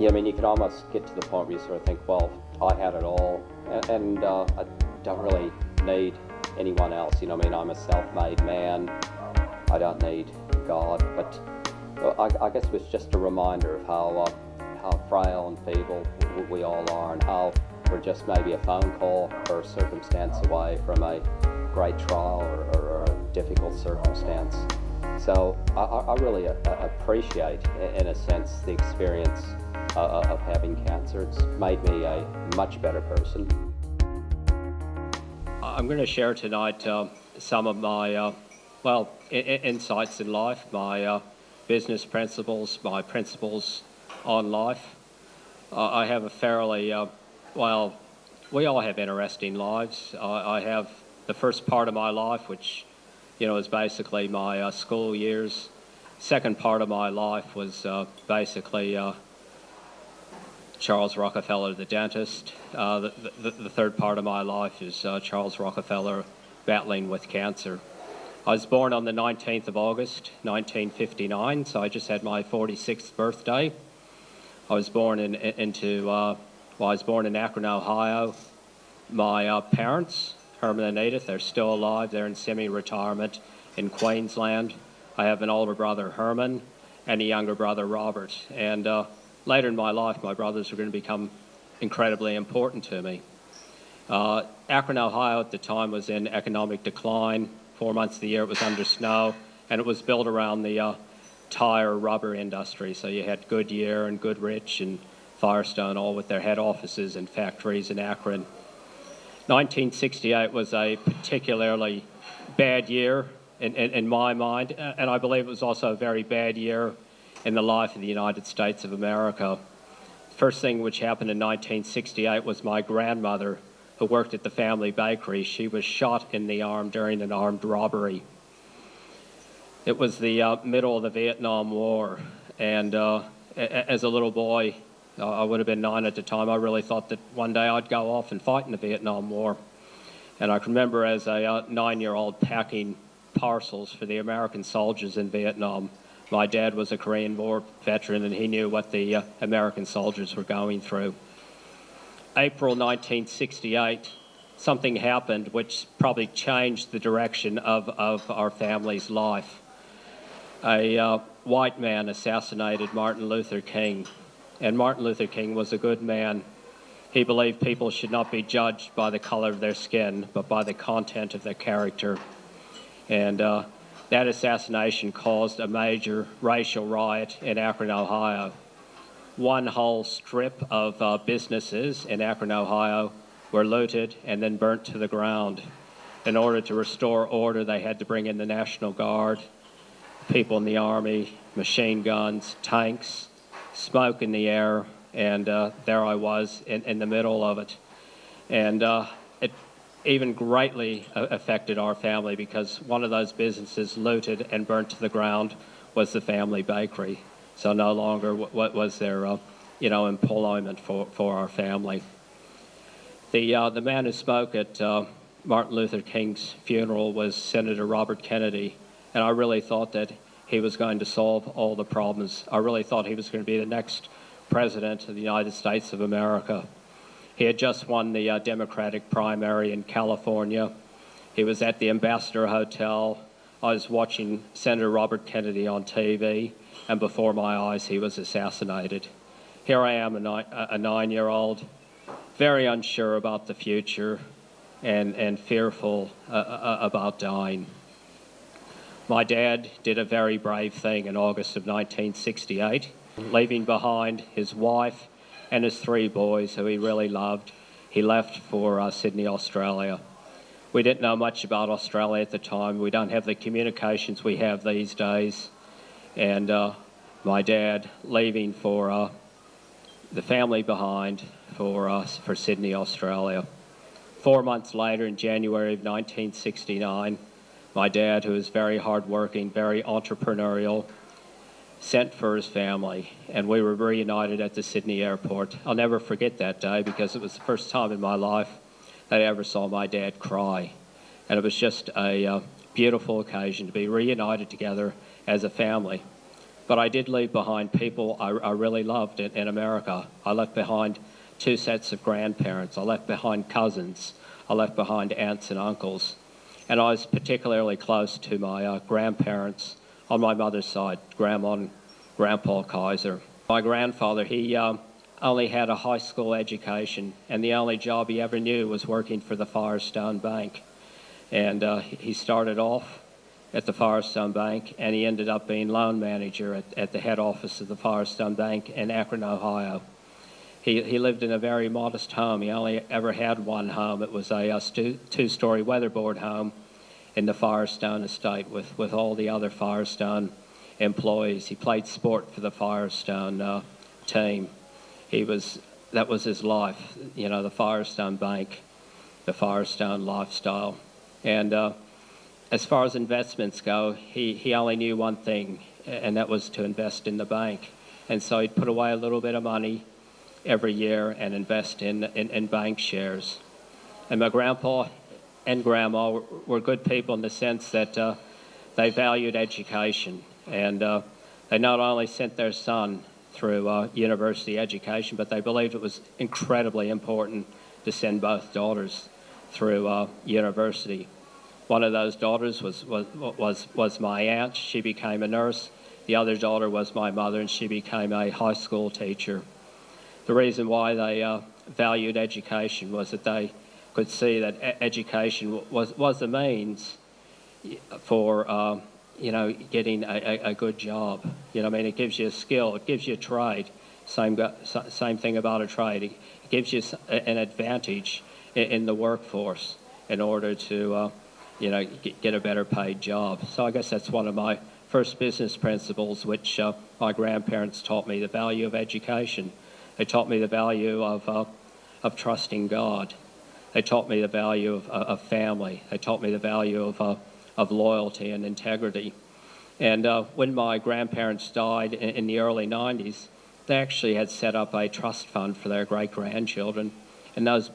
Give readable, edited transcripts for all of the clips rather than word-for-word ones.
Yeah, I mean, you could almost get to the point where you sort of think, well, I had it all, and I don't really need anyone else. You know, I mean, I'm a self-made man. I don't need God. But I guess it was just a reminder of how frail and feeble we all are, and how we're just maybe a phone call or a circumstance away from a great trial or a difficult circumstance. So I really appreciate, in a sense, the experience of having cancer. It's made me a much better person. I'm going to share tonight some of my, insights in life, my business principles, my principles on life. I have a fairly, we all have interesting lives. I have the first part of my life, which, is basically my school years. Second part of my life was basically Charles Rockefeller, the dentist. The third part of my life is Charles Rockefeller battling with cancer. I was born on the 19th of August, 1959, so I just had my 46th birthday. I was born in Akron, Ohio. My parents, Herman and Edith, they're still alive. They're in semi-retirement in Queensland. I have an older brother, Herman, and a younger brother, Robert. And later in my life, my brothers were going to become incredibly important to me. Akron, Ohio at the time was in economic decline. 4 months of the year it was under snow, and it was built around the tire rubber industry. So you had Goodyear and Goodrich and Firestone all with their head offices and factories in Akron. 1968 was a particularly bad year in my mind, and I believe it was also a very bad year in the life of the United States of America. First thing which happened in 1968 was my grandmother, who worked at the family bakery. She was shot in the arm during an armed robbery. It was the middle of the Vietnam War, and as a little boy, I would have been 9 at the time, I really thought that one day I'd go off and fight in the Vietnam War. And I can remember as a 9-year-old packing parcels for the American soldiers in Vietnam. My dad was a Korean War veteran, and he knew what the American soldiers were going through. April 1968, something happened which probably changed the direction of our family's life. A white man assassinated Martin Luther King, and Martin Luther King was a good man. He believed people should not be judged by the color of their skin, but by the content of their character. And that assassination caused a major racial riot in Akron, Ohio. One whole strip of businesses in Akron, Ohio were looted and then burnt to the ground. In order to restore order, they had to bring in the National Guard, people in the Army, machine guns, tanks, smoke in the air, and there I was in the middle of it. And it even greatly affected our family, because one of those businesses looted and burnt to the ground was the family bakery. So no longer was there, employment for our family. The man who spoke at Martin Luther King's funeral was Senator Robert Kennedy, and I really thought that he was going to solve all the problems. I really thought he was going to be the next president of the United States of America. He had just won the Democratic primary in California. He was at the Ambassador Hotel. I was watching Senator Robert Kennedy on TV, and before my eyes he was assassinated. Here I am, a 9-year-old, very unsure about the future and fearful about dying. My dad did a very brave thing in August of 1968, leaving behind his wife and his 3 boys who he really loved. He left for Sydney, Australia. We didn't know much about Australia at the time. We don't have the communications we have these days. And my dad leaving for the family behind for Sydney, Australia. 4 months later, in January of 1969, my dad, who was very hardworking, very entrepreneurial, sent for his family, and we were reunited at the Sydney airport. I'll never forget that day, because it was the first time in my life that I ever saw my dad cry. And it was just a beautiful occasion to be reunited together as a family. But I did leave behind people I really loved in America. I left behind 2 sets of grandparents. I left behind cousins. I left behind aunts and uncles. And I was particularly close to my grandparents on my mother's side, Grandma and Grandpa Kaiser. My grandfather, he only had a high school education, and the only job he ever knew was working for the Firestone Bank. And he started off at the Firestone Bank, and he ended up being loan manager at the head office of the Firestone Bank in Akron, Ohio. He lived in a very modest home. He only ever had one home. It was a 2-story weatherboard home in the Firestone estate with all the other Firestone employees. He played sport for the Firestone team. That was his life, you know, the Firestone Bank, the Firestone lifestyle. And as far as investments go, he only knew one thing, and that was to invest in the bank. And so he'd put away a little bit of money every year and invest in bank shares. And my grandpa and grandma were good people in the sense that they valued education. And they not only sent their son through university education, but they believed it was incredibly important to send both daughters through university. One of those daughters was my aunt. She became a nurse. The other daughter was my mother, and she became a high school teacher. The reason why they valued education was that they could see that education was the means for getting a good job. You know, I mean, it gives you a skill, it gives you a trade. Same thing about a trade. It gives you an advantage in the workforce in order to get a better paid job. So I guess that's one of my first business principles, which my grandparents taught me: the value of education. They taught me the value of trusting God. They taught me the value of family. They taught me the value of loyalty and integrity. And when my grandparents died in the early 90s, they actually had set up a trust fund for their great-grandchildren. And those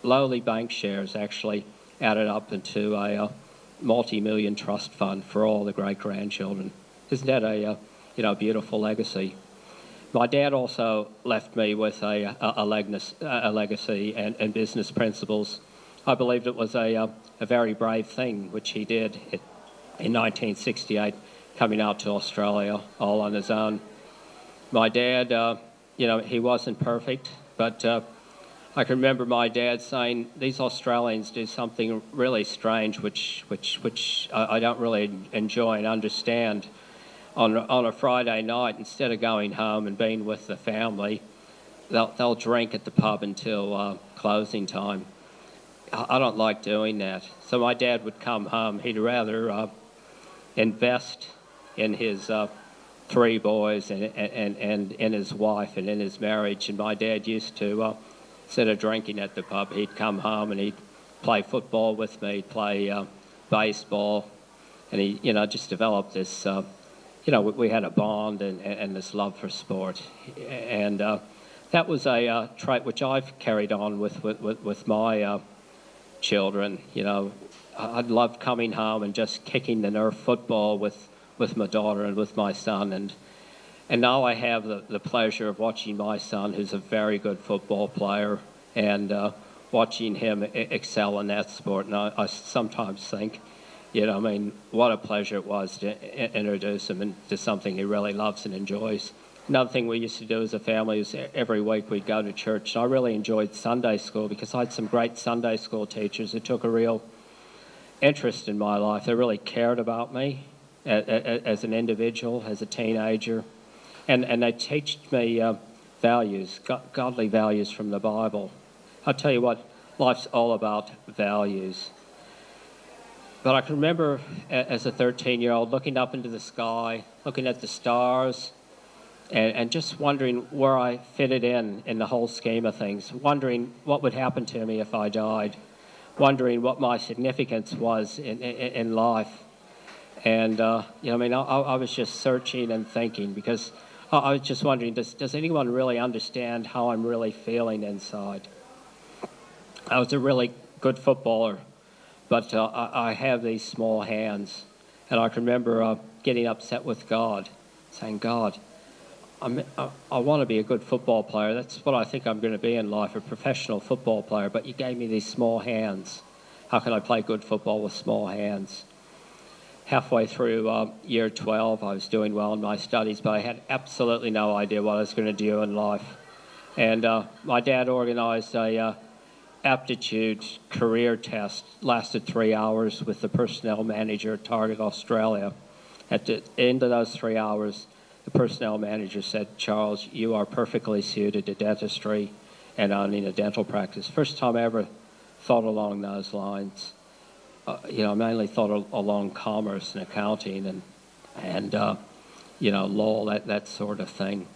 lowly bank shares actually added up into a multi-million trust fund for all the great-grandchildren. Isn't that a beautiful legacy? My dad also left me with a legacy and business principles. I believed it was a very brave thing, which he did in 1968, coming out to Australia all on his own. My dad, he wasn't perfect, but I can remember my dad saying, "These Australians do something really strange, which I don't really enjoy and understand. On a Friday night, instead of going home and being with the family, they'll drink at the pub until closing time. I don't like doing that." So my dad would come home. He'd rather invest in his 3 boys and in his wife and in his marriage. And my dad used to, instead of drinking at the pub, he'd come home and he'd play football with me, he'd play baseball, and he, just developed this. We had a bond and this love for sport, and that was a trait which I've carried on with my children. I loved coming home and just kicking the Nerf football with my daughter and with my son, and now I have the pleasure of watching my son, who's a very good football player, and watching him excel in that sport. And I sometimes think, what a pleasure it was to introduce him into something he really loves and enjoys. Another thing we used to do as a family is every week we'd go to church. I really enjoyed Sunday school because I had some great Sunday school teachers who took a real interest in my life. They really cared about me as an individual, as a teenager. And they taught me values, godly values from the Bible. I'll tell you what, life's all about values. But I can remember as a 13-year-old looking up into the sky, looking at the stars, and just wondering where I fitted in the whole scheme of things, wondering what would happen to me if I died, wondering what my significance was in life. And, I was just searching and thinking because I was just wondering, does anyone really understand how I'm really feeling inside? I was a really good footballer, but I have these small hands. And I can remember getting upset with God, saying, God, I want to be a good football player. That's what I think I'm going to be in life, a professional football player. But you gave me these small hands. How can I play good football with small hands? Halfway through year 12, I was doing well in my studies, but I had absolutely no idea what I was going to do in life. And my dad organized a aptitude career test, lasted 3 hours with the personnel manager at Target Australia. At the end of those 3 hours, the personnel manager said, Charles, you are perfectly suited to dentistry and owning a dental practice. First time I ever thought along those lines. I mainly thought along commerce and accounting and law, that sort of thing.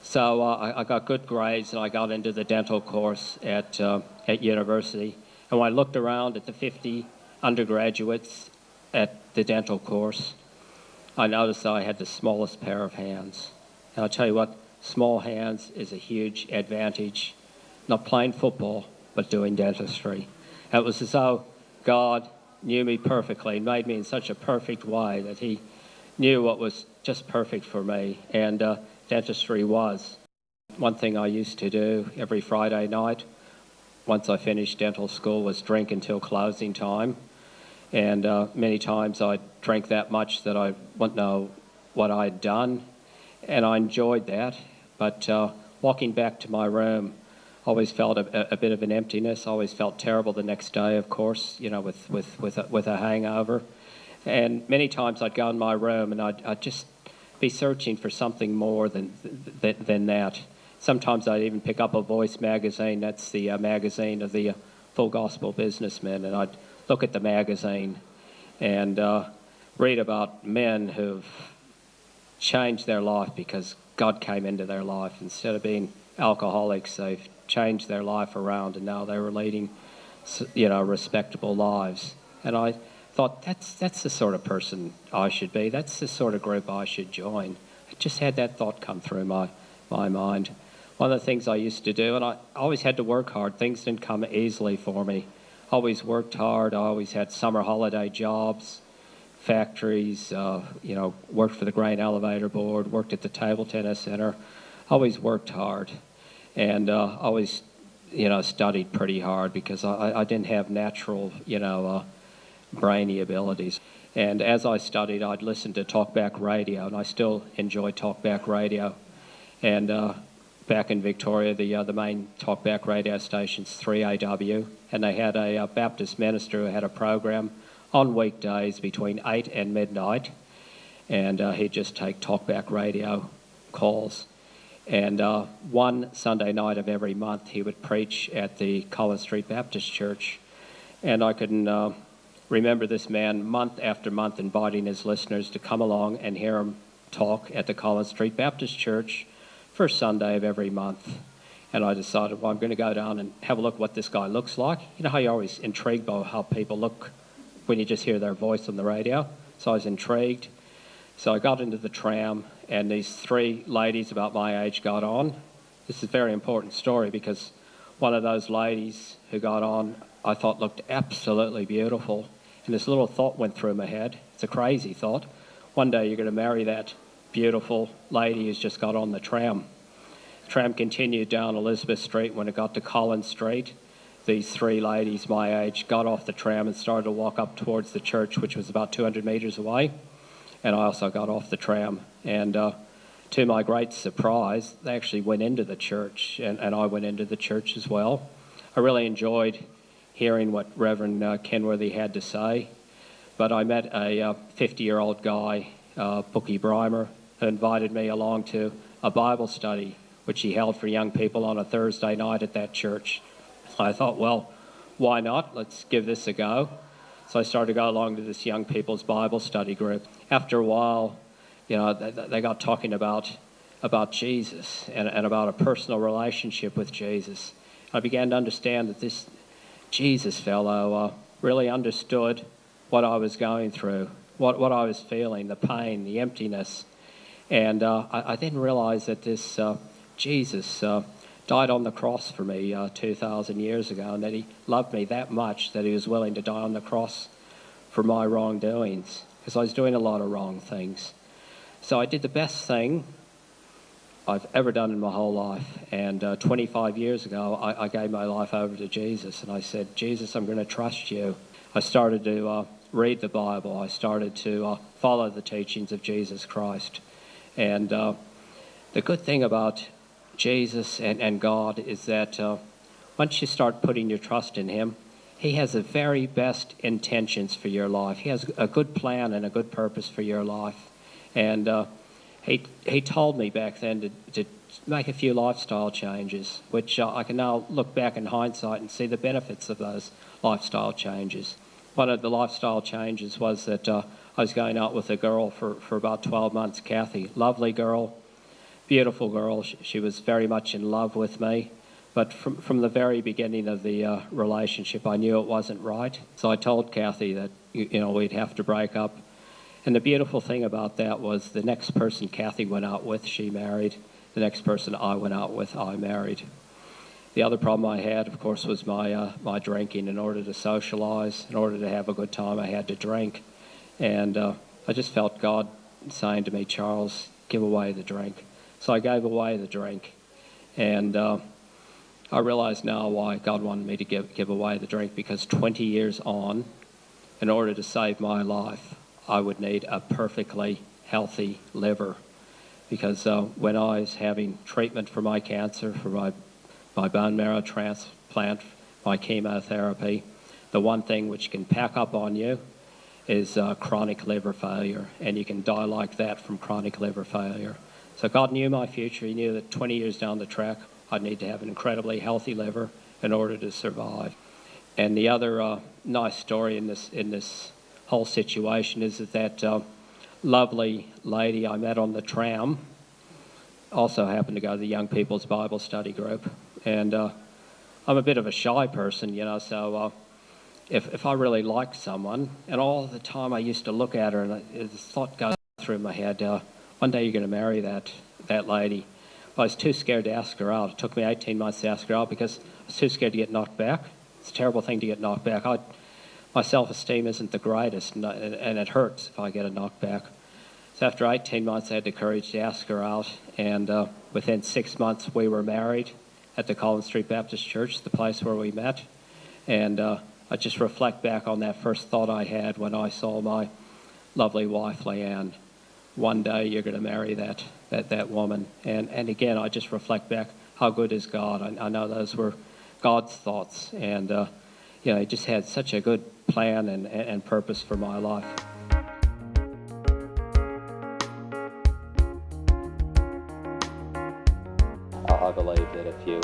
So I got good grades and I got into the dental course at university. And when I looked around at the 50 undergraduates at the dental course, I noticed that I had the smallest pair of hands. And I'll tell you what, small hands is a huge advantage, not playing football, but doing dentistry. And it was as though God knew me perfectly and made me in such a perfect way that he knew what was just perfect for me. And dentistry was. One thing I used to do every Friday night, once I finished dental school, was drink until closing time. And many times I'd drink that much that I wouldn't know what I'd done. And I enjoyed that. But walking back to my room, always felt a bit of an emptiness. Always felt terrible the next day, of course, with a hangover. And many times I'd go in my room and I'd just be searching for something more than that. Sometimes I'd even pick up a Voice magazine. That's the magazine of the full gospel businessmen, and I'd look at the magazine and read about men who've changed their life because God came into their life. Instead of being alcoholics, they've changed their life around, and now they were leading, respectable lives. And I thought, that's the sort of person I should be. That's the sort of group I should join. I just had that thought come through my mind. One of the things I used to do, and I always had to work hard. Things didn't come easily for me. Always worked hard. I always had summer holiday jobs, factories, worked for the Grain Elevator Board, worked at the Table Tennis Center. Always worked hard. And always, studied pretty hard because I didn't have natural, brainy abilities. And as I studied, I'd listen to talkback radio, and I still enjoy talkback radio. And back in Victoria, the main talkback radio station's 3AW, and they had a Baptist minister who had a program on weekdays between 8 and midnight, and he'd just take talkback radio calls. And one Sunday night of every month, he would preach at the Collins Street Baptist Church, and I can remember this man month after month inviting his listeners to come along and hear him talk at the Collins Street Baptist Church first Sunday of every month. And I decided, well, I'm going to go down and have a look what this guy looks like. You know how you're always intrigued by how people look when you just hear their voice on the radio? So I was intrigued. So I got into the tram, and these three ladies about my age got on. This is a very important story because one of those ladies who got on I thought looked absolutely beautiful. And this little thought went through my head. It's a crazy thought. One day you're going to marry that beautiful lady who's just got on the tram. The tram continued down Elizabeth Street. When it got to Collins Street, these three ladies my age got off the tram and started to walk up towards the church, which was about 200 metres away. And I also got off the tram. And to my great surprise, they actually went into the church, and I went into the church as well. I really enjoyed hearing what Reverend Kenworthy had to say. But I met a 50-year-old guy, Bookie Brymer, who invited me along to a Bible study, which he held for young people on a Thursday night at that church. I thought, well, why not? Let's give this a go. So I started to go along to this young people's Bible study group. After a while, they got talking about Jesus and about a personal relationship with Jesus. I began to understand that this Jesus fellow really understood what I was going through, what I was feeling, the pain, the emptiness. And I didn't realize that this Jesus died on the cross for me 2,000 years ago, and that he loved me that much that he was willing to die on the cross for my wrongdoings, because I was doing a lot of wrong things. So I did the best thing I've ever done in my whole life. And 25 years ago, I gave my life over to Jesus, and I said, Jesus, I'm going to trust you. I started to read the Bible. I started to follow the teachings of Jesus Christ. And the good thing about Jesus and God is that once you start putting your trust in him, he has the very best intentions for your life. He has a good plan and a good purpose for your life. And he told me back then to make a few lifestyle changes, which I can now look back in hindsight and see the benefits of those lifestyle changes. One of the lifestyle changes was that I was going out with a girl for about 12 months, Kathy. Lovely girl, beautiful girl. She was very much in love with me. But from the very beginning of the relationship, I knew it wasn't right. So I told Kathy that, we'd have to break up. And the beautiful thing about that was the next person Kathy went out with, she married. The next person I went out with, I married. The other problem I had, of course, was my drinking. In order to socialize, in order to have a good time, I had to drink. And I just felt God saying to me, Charles, give away the drink. So I gave away the drink. And I realize now why God wanted me to give away the drink, because 20 years on, in order to save my life, I would need a perfectly healthy liver. Because when I was having treatment for my cancer, for my bone marrow transplant, my chemotherapy, the one thing which can pack up on you is chronic liver failure, and you can die like that from chronic liver failure. So God knew my future. He knew that 20 years down the track, I'd need to have an incredibly healthy liver in order to survive. And the other nice story in this whole situation is that lovely lady I met on the tram also happened to go to the Young People's Bible Study group. And I'm a bit of a shy person, so if I really liked someone, and all the time I used to look at her, and the thought goes through my head, one day you're going to marry that lady. I was too scared to ask her out. It took me 18 months to ask her out because I was too scared to get knocked back. It's a terrible thing to get knocked back. My self-esteem isn't the greatest, and it hurts if I get a knockback. So after 18 months, I had the courage to ask her out, and within 6 months, we were married at the Collins Street Baptist Church, the place where we met. And I just reflect back on that first thought I had when I saw my lovely wife, Leanne. One day you're going to marry that woman. And again, I just reflect back, how good is God? I know those were God's thoughts. And, He just had such a good plan and purpose for my life. I believe that if you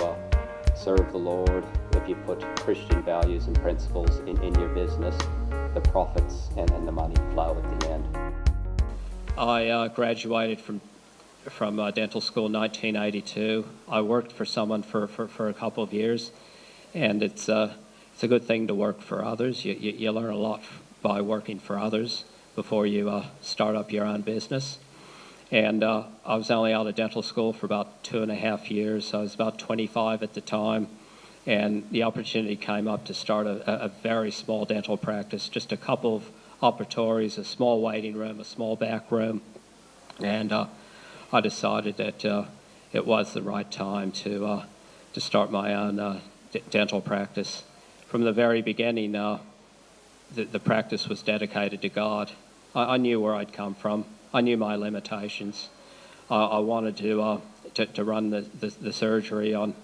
serve the Lord, if you put Christian values and principles in your business, the profits and the money flow at the end. I graduated from dental school in 1982. I worked for someone for a couple of years, and it's a good thing to work for others. You learn a lot by working for others before you start up your own business. And I was only out of dental school for about 2.5 years. So I was about 25 at the time, and the opportunity came up to start a very small dental practice, just a couple of operatories, a small waiting room, a small back room, and I decided that it was the right time to start my own dental practice. From the very beginning, the practice was dedicated to God. I knew where I'd come from. I knew my limitations. I wanted to run the surgery on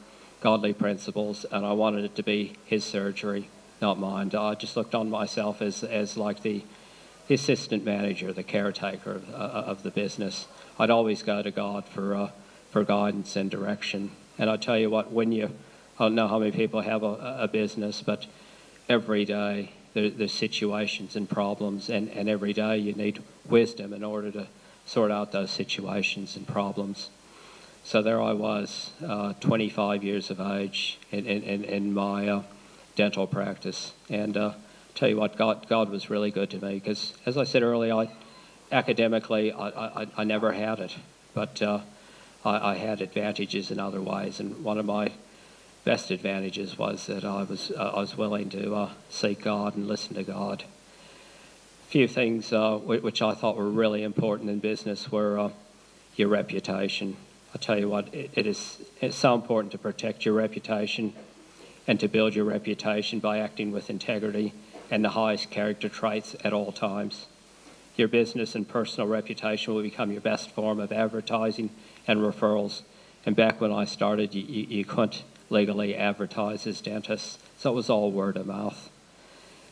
godly principles, and I wanted it to be His surgery, not mine. I just looked on myself as like the assistant manager, the caretaker of the business. I'd always go to God for guidance and direction. And I tell you what, I don't know how many people have a business, but every day there's situations and problems, and every day you need wisdom in order to sort out those situations and problems. So there I was, 25 years of age in my dental practice. And tell you what, God was really good to me, because as I said earlier, academically I never had it, but I had advantages in other ways, and one of my best advantages was that I was willing to seek God and listen to God. few things which I thought were really important in business were your reputation. I'll tell you what, it's so important to protect your reputation and to build your reputation by acting with integrity and the highest character traits at all times. Your business and personal reputation will become your best form of advertising and referrals. And back when I started, you couldn't legally advertise as dentists, so it was all word of mouth.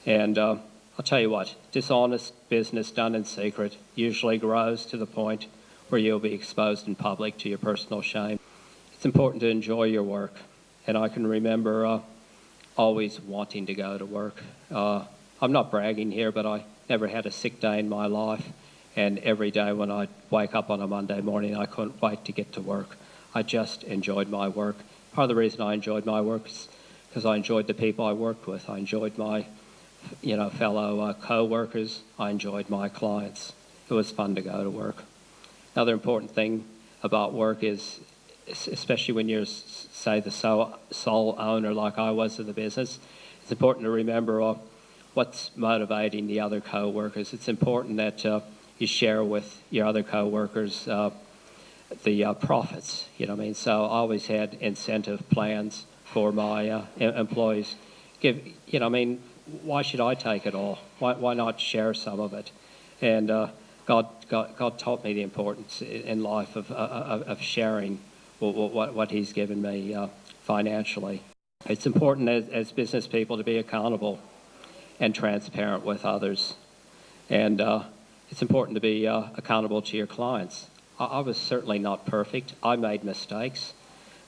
And I'll tell you what, dishonest business done in secret usually grows to the point where you'll be exposed in public to your personal shame. It's important to enjoy your work, and I can remember always wanting to go to work. I'm not bragging here, but I never had a sick day in my life, and every day when I'd wake up on a Monday morning, I couldn't wait to get to work. I just enjoyed my work. Part of the reason I enjoyed my work is because I enjoyed the people I worked with. I enjoyed my fellow co-workers. I enjoyed my clients. It was fun to go to work. Another important thing about work is, especially when you're, say, the sole owner like I was of the business, it's important to remember what's motivating the other co-workers. It's important that you share with your other co-workers the profits, you know what I mean? So I always had incentive plans for my employees. Why should I take it all? Why not share some of it? And God taught me the importance in life of sharing what He's given me financially. It's important as business people to be accountable and transparent with others. And it's important to be accountable to your clients. I was certainly not perfect. I made mistakes.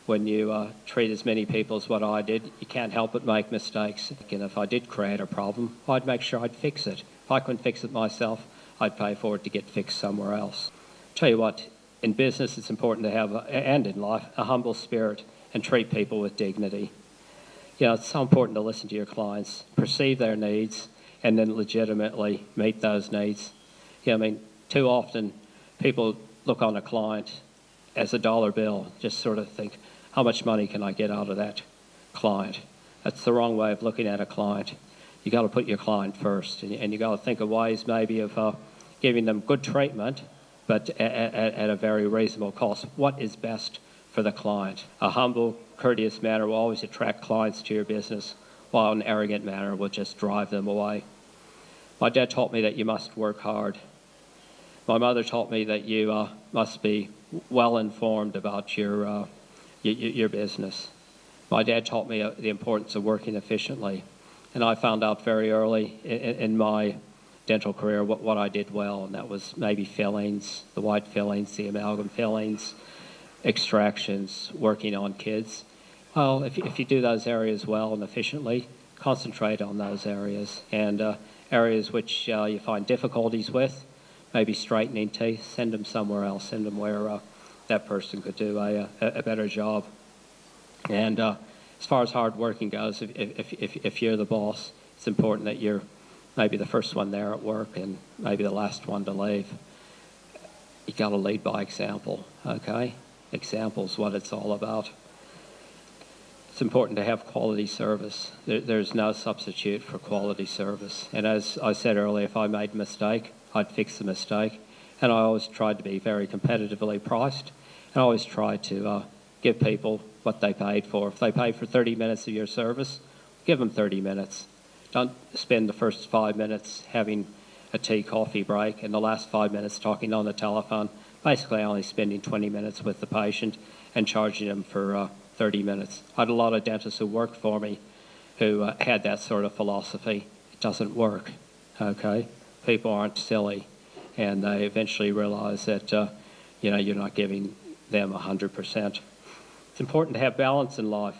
When you treat as many people as what I did, you can't help but make mistakes. And if I did create a problem, I'd make sure I'd fix it. If I couldn't fix it myself, I'd pay for it to get fixed somewhere else. Tell you what, in business it's important to have, and in life, a humble spirit and treat people with dignity. It's so important to listen to your clients, perceive their needs, and then legitimately meet those needs. Too often people look on a client as a dollar bill, just sort of think, how much money can I get out of that client? That's the wrong way of looking at a client. You got to put your client first, and you got to think of ways maybe of giving them good treatment, but at a very reasonable cost. What is best for the client? A humble, courteous manner will always attract clients to your business, while an arrogant manner will just drive them away. My dad taught me that you must work hard. My mother taught me that you must be well informed about your business. My dad taught me the importance of working efficiently, and I found out very early in my dental career what I did well, and that was maybe fillings, the white fillings, the amalgam fillings, extractions, working on kids. Well, if you do those areas well and efficiently, concentrate on those areas, and areas which you find difficulties with, maybe straightening teeth, send them somewhere else, send them where that person could do a better job. And as far as hard working goes, if you're the boss, it's important that you're maybe the first one there at work and maybe the last one to leave. You got to lead by example, okay? Example's what it's all about. It's important to have quality service. There's no substitute for quality service. And as I said earlier, if I made a mistake, I'd fix the mistake. And I always tried to be very competitively priced. And I always tried to give people what they paid for. If they paid for 30 minutes of your service, give them 30 minutes. Don't spend the first 5 minutes having a tea, coffee break and the last 5 minutes talking on the telephone, basically only spending 20 minutes with the patient and charging them for 30 minutes. I had a lot of dentists who worked for me who had that sort of philosophy. It doesn't work, okay? People aren't silly, and they eventually realize that you're not giving them 100%. It's important to have balance in life.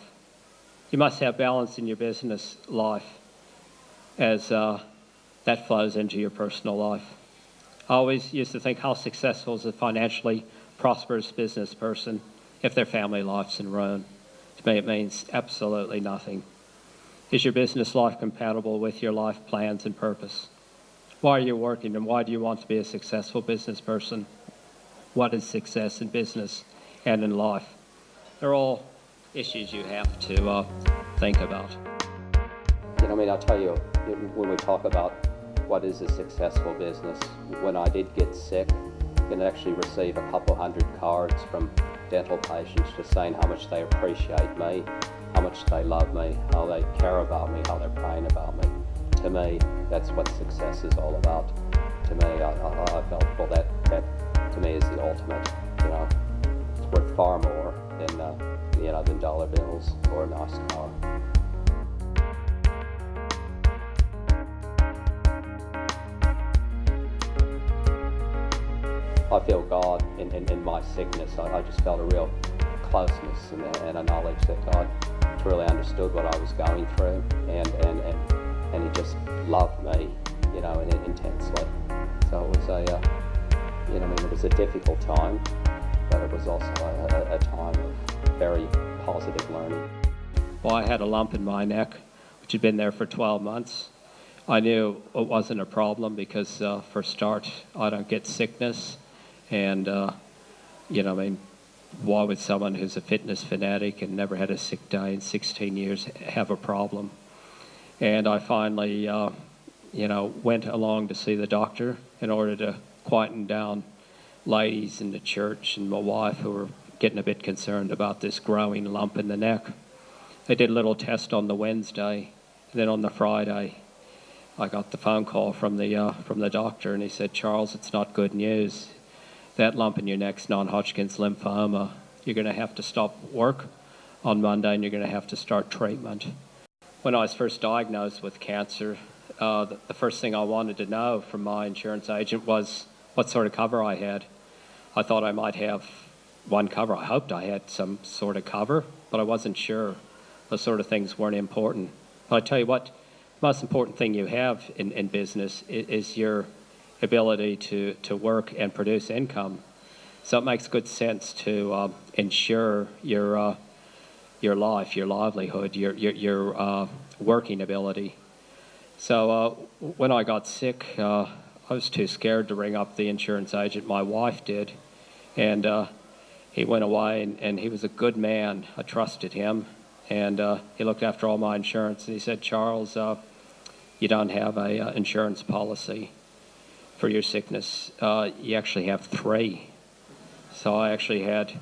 You must have balance in your business life as that flows into your personal life. I always used to think, how successful is a financially prosperous business person if their family life's in ruin? To me, it means absolutely nothing. Is your business life compatible with your life plans and purpose? Why are you working, and why do you want to be a successful business person? What is success in business and in life? They're all issues you have to think about. I'll tell you, when we talk about what is a successful business. When I did get sick, I can actually receive a couple hundred cards from dental patients just saying how much they appreciate me, how much they love me, how they care about me, how they're praying about me. To me, that's what success is all about. To me, I felt, well, that to me is the ultimate. You know, it's worth far more than dollar bills or a nice car. I feel God in my sickness. I just felt a real closeness and a knowledge that God truly understood what I was going through, and He just loved me, intensely. So it was it was a difficult time, but it was also a time of very positive learning. Well, I had a lump in my neck, which had been there for 12 months. I knew it wasn't a problem because, for a start, I don't get sickness. And, why would someone who's a fitness fanatic and never had a sick day in 16 years have a problem? And I finally, went along to see the doctor in order to quieten down ladies in the church and my wife who were getting a bit concerned about this growing lump in the neck. They did a little test on the Wednesday, and then on the Friday, I got the phone call from the doctor, and he said, "Charles, it's not good news. That lump in your neck's non-Hodgkin's lymphoma. You're going to have to stop work on Monday, and you're going to have to start treatment." When I was first diagnosed with cancer, the first thing I wanted to know from my insurance agent was what sort of cover I had. I thought I might have one cover. I hoped I had some sort of cover, but I wasn't sure. Those sort of things weren't important. But I tell you what, the most important thing you have in business is your ability to work and produce income. So it makes good sense to ensure your life, your livelihood, your working ability. So when I got sick, I was too scared to ring up the insurance agent. My wife did, and he went away, and he was a good man. I trusted him, and he looked after all my insurance, and he said, "Charles, you don't have a insurance policy for your sickness. You actually have 3. So I actually had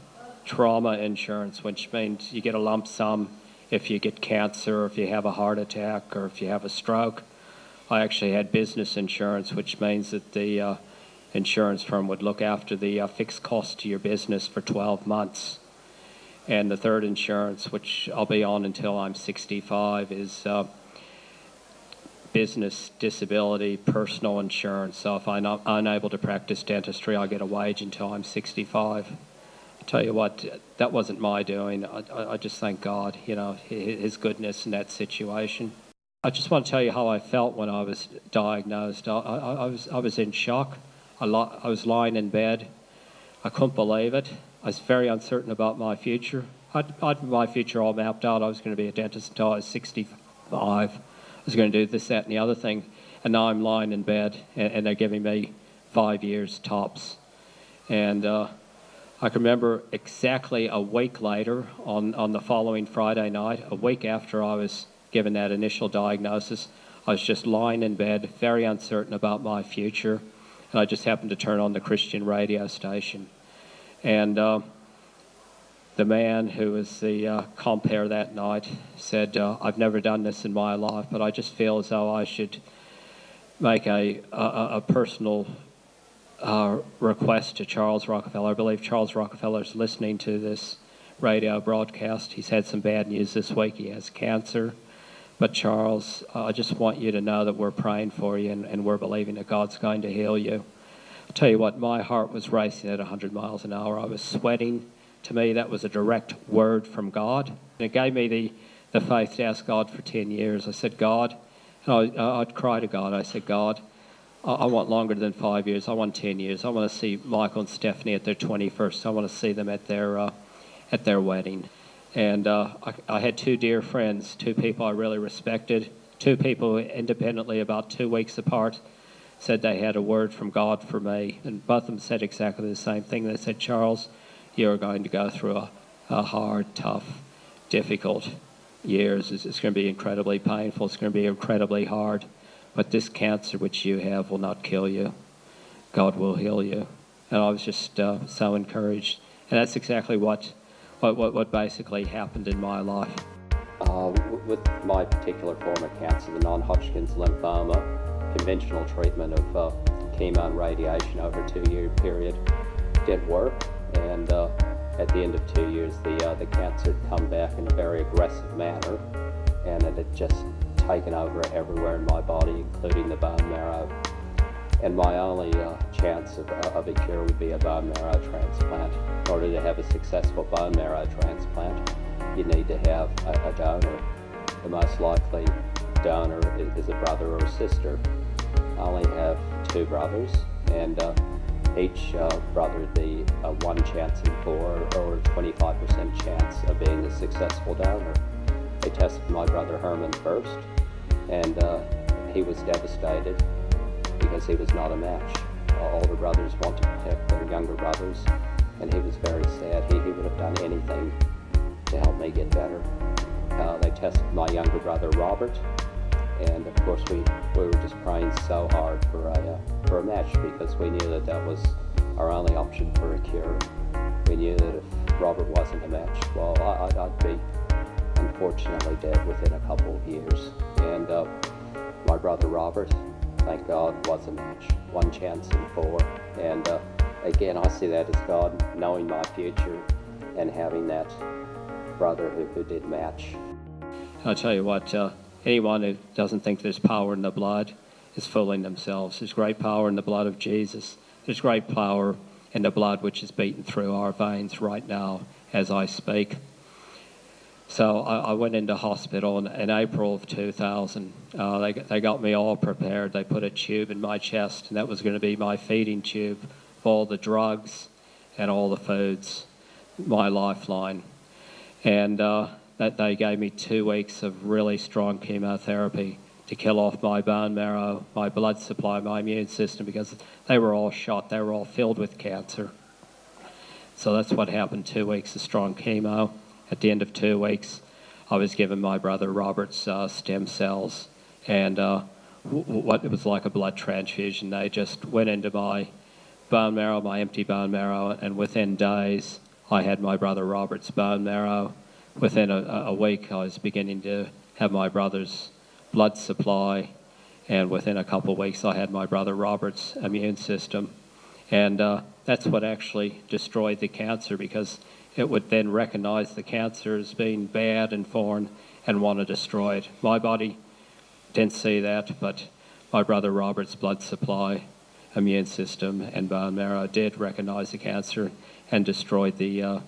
trauma insurance, which means you get a lump sum if you get cancer, or if you have a heart attack, or if you have a stroke. I actually had business insurance, which means that the insurance firm would look after the fixed cost to your business for 12 months. And the third insurance, which I'll be on until I'm 65, is business disability personal insurance. So if I'm unable to practice dentistry, I get a wage until I'm 65. I tell you what, that wasn't my doing. I just thank God, His goodness in that situation. I just want to tell you how I felt when I was diagnosed. I was in shock. I was lying in bed. I couldn't believe it. I was very uncertain about my future. I'd my future all mapped out. I was going to be a dentist until I was 65. I was going to do this, that, and the other thing. And now I'm lying in bed, and they're giving me 5 years tops. And I can remember exactly a week later, on the following Friday night, a week after I was given that initial diagnosis, I was just lying in bed, very uncertain about my future, and I just happened to turn on the Christian radio station. And the man who was the compere that night said, "I've never done this in my life, but I just feel as though I should make a personal request to Charles Rockefeller." I believe Charles Rockefeller is listening to this radio broadcast. He's had some bad news this week. He has cancer. But Charles, I just want you to know that we're praying for you, and we're believing that God's going to heal you. I'll tell you what, my heart was racing at 100 miles an hour. I was sweating. To me, that was a direct word from God. And it gave me the faith to ask God for 10 years. I said, "God," and I'd cry to God. I said, "God, I want longer than 5 years. I want 10 years. I want to see Michael and Stephanie at their 21st. I want to see them at their wedding." And I had 2 dear friends, 2 people I really respected, 2 people who independently, about 2 weeks apart, said they had a word from God for me. And both of them said exactly the same thing. They said, "Charles, you're going to go through a hard, tough, difficult years. It's going to be incredibly painful. It's going to be incredibly hard. but this cancer which you have will not kill you. God will heal you. And I was just so encouraged. And that's exactly what basically happened in my life. With my particular form of cancer, the non-Hodgkin's lymphoma, conventional treatment of chemo and radiation over a 2-year period did work, and at the end of 2 years the cancer had come back in a very aggressive manner, and it had just taken over everywhere in my body, including the bone marrow. And my only chance of a cure would be a bone marrow transplant. In order to have a successful bone marrow transplant, you need to have a donor. The most likely donor is a brother or a sister. I only have 2 brothers, and each brother would be a 1 chance in 4 or 25% chance of being a successful donor. They tested my brother Herman first, and he was devastated because he was not a match. Older brothers want to protect their younger brothers, and he was very sad. He would have done anything to help me get better. They tested my younger brother Robert, and of course we were just praying so hard for a match, because we knew that was our only option for a cure. We knew that if Robert wasn't a match, well, I'd be unfortunately dead within a couple of years. And my brother Robert, thank God, was a match. 1 chance in 4. And again, I see that as God knowing my future and having that brother who did match. I'll tell you what, anyone who doesn't think there's power in the blood is fooling themselves. There's great power in the blood of Jesus. There's great power in the blood which is beating through our veins right now as I speak. So I went into hospital in April of 2000. They got me all prepared. They put a tube in my chest, and that was going to be my feeding tube for all the drugs and all the foods, my lifeline. And that they gave me 2 weeks of really strong chemotherapy to kill off my bone marrow, my blood supply, my immune system, because they were all shot. They were all filled with cancer. So that's what happened, 2 weeks of strong chemo. At the end of 2 weeks, I was given my brother Robert's stem cells, and what it was like a blood transfusion. They just went into my bone marrow, my empty bone marrow, and within days, I had my brother Robert's bone marrow. Within a week, I was beginning to have my brother's blood supply, and within a couple of weeks, I had my brother Robert's immune system. And that's what actually destroyed the cancer, because it would then recognize the cancer as being bad and foreign and want to destroy it. My body didn't see that, but my brother Robert's blood supply, immune system, and bone marrow did recognize the cancer and destroyed the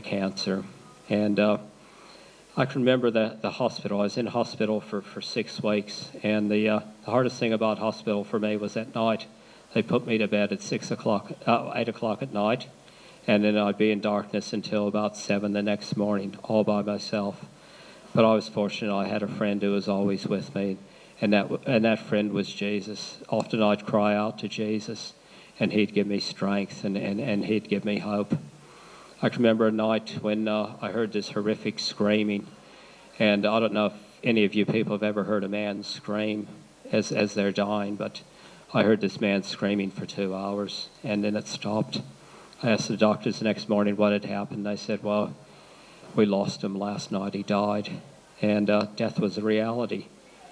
cancer. And I can remember the hospital. I was in hospital for 6 weeks, and the hardest thing about hospital for me was at night. They put me to bed at 8 o'clock at night, and then I'd be in darkness until about 7 the next morning, all by myself. But I was fortunate. I had a friend who was always with me, and that friend was Jesus. Often I'd cry out to Jesus, and he'd give me strength, and he'd give me hope. I can remember a night when I heard this horrific screaming, and I don't know if any of you people have ever heard a man scream as they're dying, but I heard this man screaming for 2 hours, and then it stopped. I asked the doctors the next morning what had happened. They said, well, we lost him last night. He died. And death was a reality.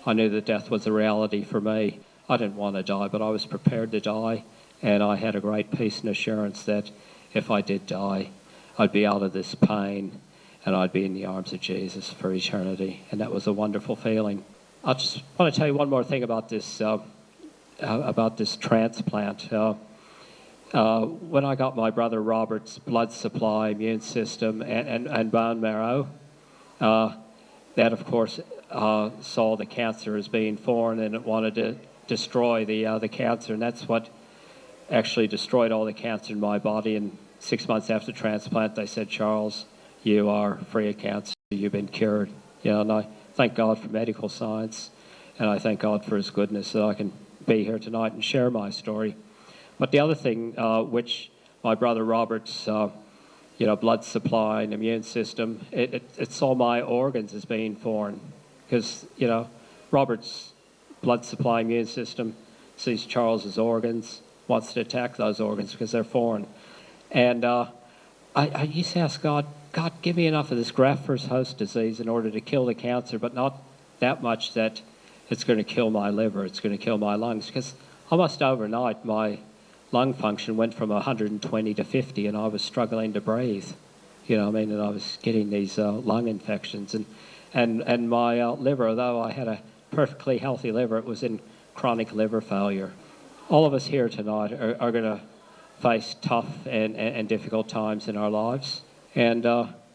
I knew that death was a reality for me. I didn't want to die, but I was prepared to die. And I had a great peace and assurance that if I did die, I'd be out of this pain and I'd be in the arms of Jesus for eternity. And that was a wonderful feeling. I just want to tell you one more thing about this transplant. When I got my brother Robert's blood supply, immune system, and bone marrow, that of course saw the cancer as being foreign, and it wanted to destroy the cancer, and that's what actually destroyed all the cancer in my body. And 6 months after transplant, they said, Charles, you are free of cancer. You've been cured. And I thank God for medical science, and I thank God for his goodness that I can be here tonight and share my story. But the other thing, which my brother Robert's, blood supply and immune system, it saw my organs as being foreign, because Robert's blood supply immune system sees Charles's organs, wants to attack those organs because they're foreign. And I used to ask God, God, give me enough of this graft-versus-host disease in order to kill the cancer, but not that much that it's going to kill my liver, it's going to kill my lungs. Because almost overnight, my lung function went from 120 to 50, and I was struggling to breathe. You know what I mean? And I was getting these lung infections. And my liver, although I had a perfectly healthy liver, it was in chronic liver failure. All of us here tonight are going to face tough and difficult times in our lives. And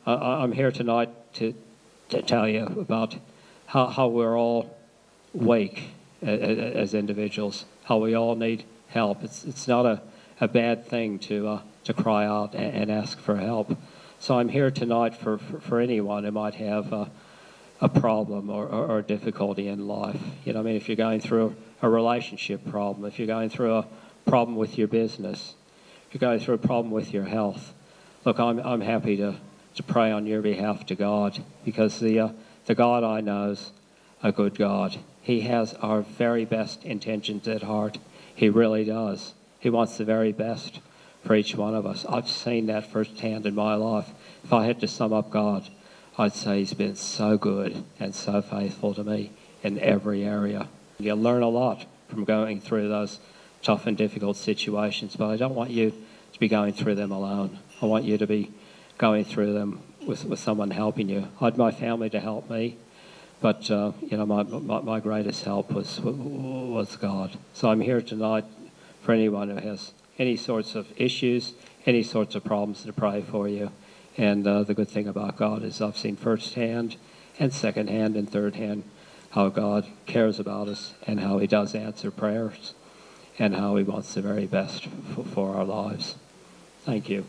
I'm here tonight to tell you about how we're all weak as individuals, how we all need help. It's not a bad thing to cry out and ask for help. So I'm here tonight for anyone who might have a problem or a difficulty in life. You know what I mean? If you're going through a relationship problem, if you're going through a problem with your business, if you're going through a problem with your health, look, I'm happy to pray on your behalf to God, because the God I know is a good God. He has our very best intentions at heart. He really does. He wants the very best for each one of us. I've seen that firsthand in my life. If I had to sum up God, I'd say he's been so good and so faithful to me in every area. You learn a lot from going through those tough and difficult situations, but I don't want you to be going through them alone. I want you to be going through them with someone helping you. I had my family to help me, but my greatest help was God. So I'm here tonight for anyone who has any sorts of issues, any sorts of problems, to pray for you. And the good thing about God is I've seen firsthand and secondhand and thirdhand how God cares about us and how he does answer prayers and how he wants the very best for our lives. Thank you.